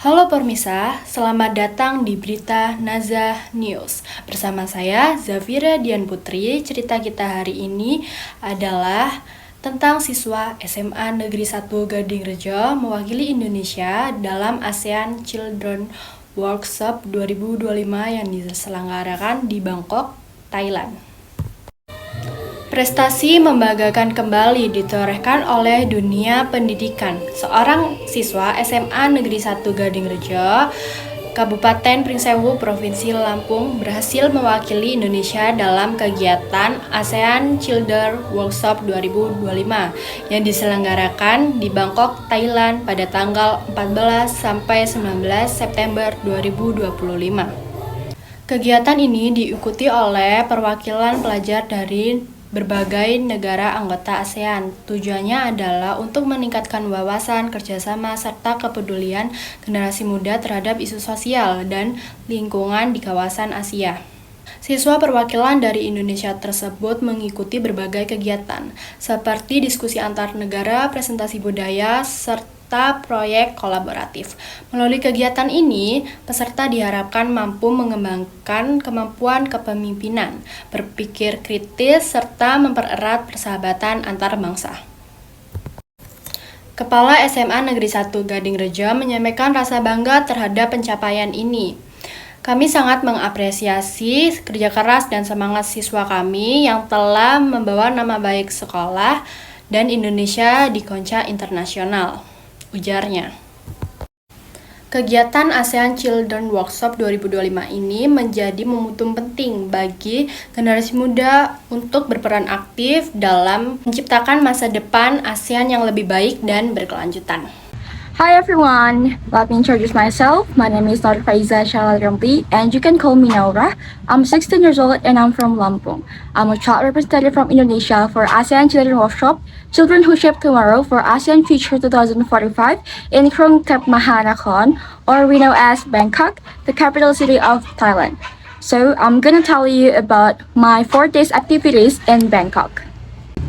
Halo Permisa, selamat datang di Berita Nazah News. Bersama saya, Zafira Dian Putri. Cerita kita hari ini adalah tentang siswa SMA Negeri 1 Gadingrejo mewakili Indonesia dalam ASEAN Children Workshop 2025 yang diselenggarakan di Bangkok, Thailand. Prestasi membanggakan kembali ditorehkan oleh dunia pendidikan. Seorang siswa SMA Negeri 1 Gadingrejo, Kabupaten Pringsewu, Provinsi Lampung berhasil mewakili Indonesia dalam kegiatan ASEAN Children Workshop 2025 yang diselenggarakan di Bangkok, Thailand pada tanggal 14 sampai 19 September 2025. Kegiatan ini diikuti oleh perwakilan pelajar dari berbagai negara anggota ASEAN. Tujuannya adalah untuk meningkatkan wawasan, kerjasama, serta kepedulian generasi muda terhadap isu sosial dan lingkungan di kawasan Asia. Siswa perwakilan dari Indonesia tersebut mengikuti berbagai kegiatan, seperti diskusi antar negara, presentasi budaya, serta proyek kolaboratif. Melalui kegiatan ini, peserta diharapkan mampu mengembangkan kemampuan kepemimpinan, berpikir kritis, serta mempererat persahabatan antar bangsa. Kepala SMA Negeri 1 Gadingrejo menyampaikan rasa bangga terhadap pencapaian ini. Kami sangat mengapresiasi kerja keras dan semangat siswa kami yang telah membawa nama baik sekolah dan Indonesia di kancah internasional, ujarnya. Kegiatan ASEAN Children Workshop 2025 ini menjadi momentum penting bagi generasi muda untuk berperan aktif dalam menciptakan masa depan ASEAN yang lebih baik dan berkelanjutan. Hi everyone, let me introduce myself. My name is Nur Faiza Shalalrampi and you can call me Naura. I'm 16 years old and I'm from Lampung. I'm a child representative from Indonesia for ASEAN Children Workshop, Children Who Shape Tomorrow for ASEAN Future 2045 in Krung Thep Maha Nakhon, or we know as Bangkok, the capital city of Thailand. So I'm gonna tell you about my 4 days activities in Bangkok.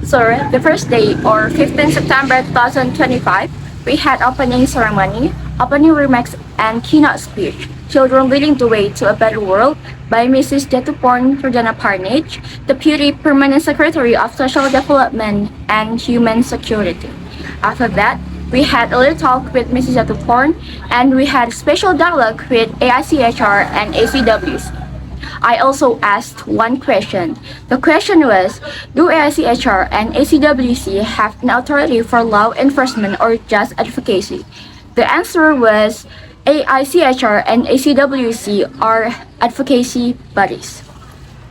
So the first day, or 15 September 2025, we had opening ceremony, opening remarks, and keynote speech, Children Leading the Way to a Better World by Mrs. Jatuporn Rujana Parnich, Deputy Permanent Secretary of Social Development and Human Security. After that, we had a little talk with Mrs. Jatuporn, and we had special dialogue with AICHR and ACWC. I also asked one question. The question was, do AICHR and ACWC have an authority for law enforcement or just advocacy? The answer was, AICHR and ACWC are advocacy bodies,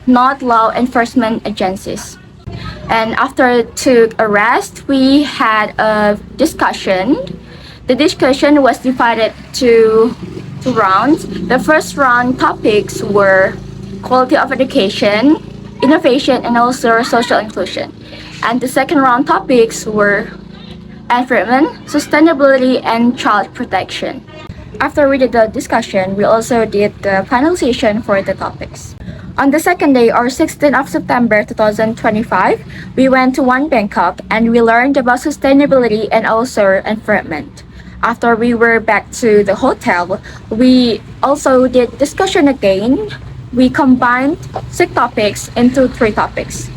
not law enforcement agencies. And after took a rest, we had a discussion. The discussion was divided to two rounds. The first round topics were quality of education, innovation, and also social inclusion. And the second round topics were environment, sustainability, and child protection. After we did the discussion, we also did the finalization for the topics. On the second day, or 16th of September 2025, we went to One Bangkok and we learned about sustainability and also environment. After we were back to the hotel, we also did discussion again. We combined 6 topics into 3 topics.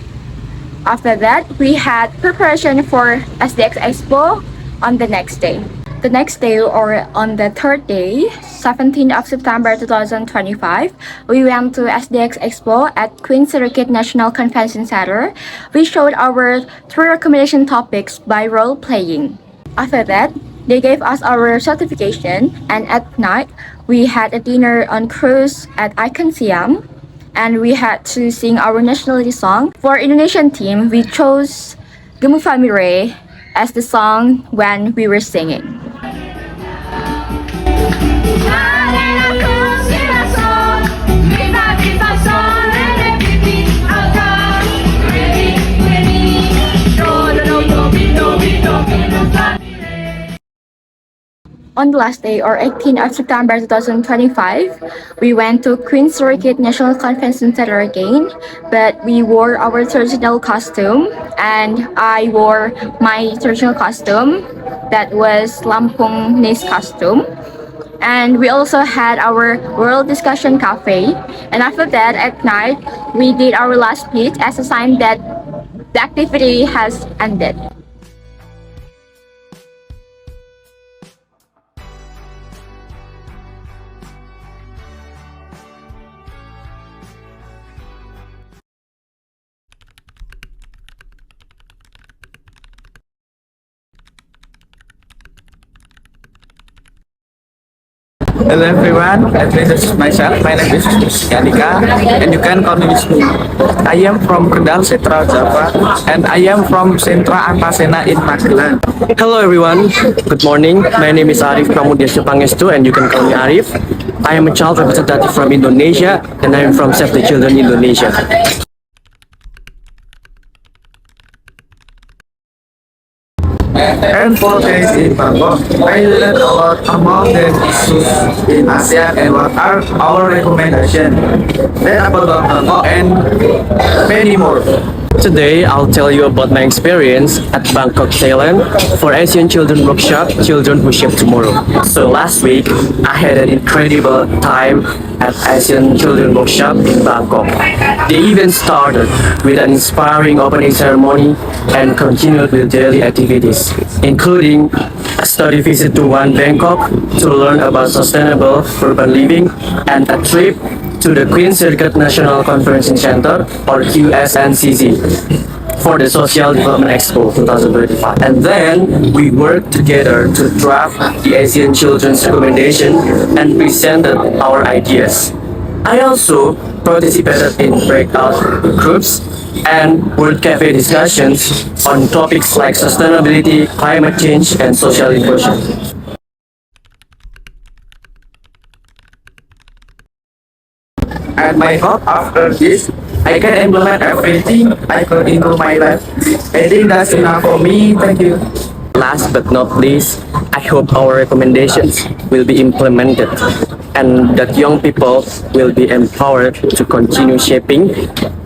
After that, we had preparation for SDX Expo on the next day. The next day, or on the third day, 17th of September 2025, we went to SDX Expo at Queen Sirikit National Convention Center. We showed our 3 recommendation topics by role playing. After that, they gave us our certification, and at night, we had a dinner on cruise at Icon Siam, and we had to sing our nationality song. For Indonesian team, we chose Gemu Famire as the song when we were singing. On the last day, or 18th of September 2025, we went to Queen's Circuit National Convention Center again, but we wore our traditional costume, and I wore my traditional costume that was Lampungese costume. And we also had our World Discussion Cafe. And after that, at night, we did our last speech as a sign that the activity has ended. Hello everyone, I introduce myself. My name is Yanika, and you can call me Wisnu. I am from Kendal, Central Java, and I am from Sentra Antasena in Magelang. Hello everyone, good morning. My name is Arif Pramudia Pangestu and you can call me Arif. I am a child representative from Indonesia and I am from Save the Children Indonesia. And for days in Bangkok, I learned a lot about the issues in ASEAN and what are our recommendations. Then about Bangkok and many more. Today, I'll tell you about my experience at Bangkok, Thailand for Asian Children Workshop, Children Who Shape Tomorrow. So last week, I had an incredible time at Asian Children Workshop in Bangkok. The event started with an inspiring opening ceremony and continued with daily activities, including a study visit to One Bangkok to learn about sustainable urban living and a trip to the Queen's Circuit National Conferencing Center, or QSNCC, for the Social Development Expo 2025. And then we worked together to draft the Asian Children's Recommendation and presented our ideas. I also participated in breakout groups and World Cafe discussions on topics like sustainability, climate change, and social inclusion. And my hope after this, I can implement everything I could into my life. I think that's enough for me. Thank you. Last but not least, I hope our recommendations will be implemented and that young people will be empowered to continue shaping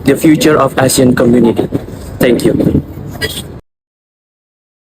the future of Asian community. Thank you.